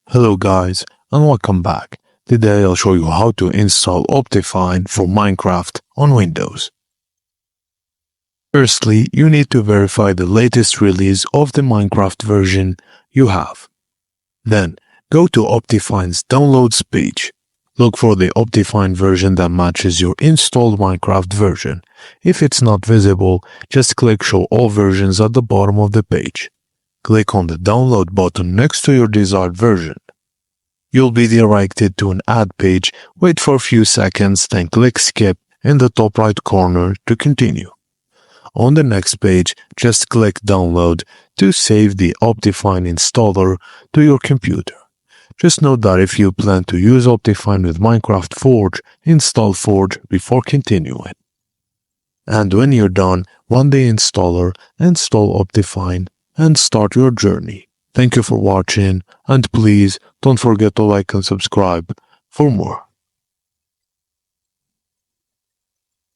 Hello guys and welcome back. Today I'll show you how to install OptiFine for Minecraft on Windows. Firstly, you need to verify the latest release of the Minecraft version you have. Then, go to OptiFine's Downloads page. Look for the OptiFine version that matches your installed Minecraft version. If it's not visible, just click Show All Versions at the bottom of the page. Click on the download button next to your desired version. You'll be directed to an ad page. Wait for a few seconds, then click Skip in the top right corner to continue. On the next page, just click Download to save the OptiFine installer to your computer. Just note that if you plan to use OptiFine with Minecraft Forge, install Forge before continuing. And when you're done, run the installer, install OptiFine, and start your journey. Thank you for watching, and please don't forget to like and subscribe for more.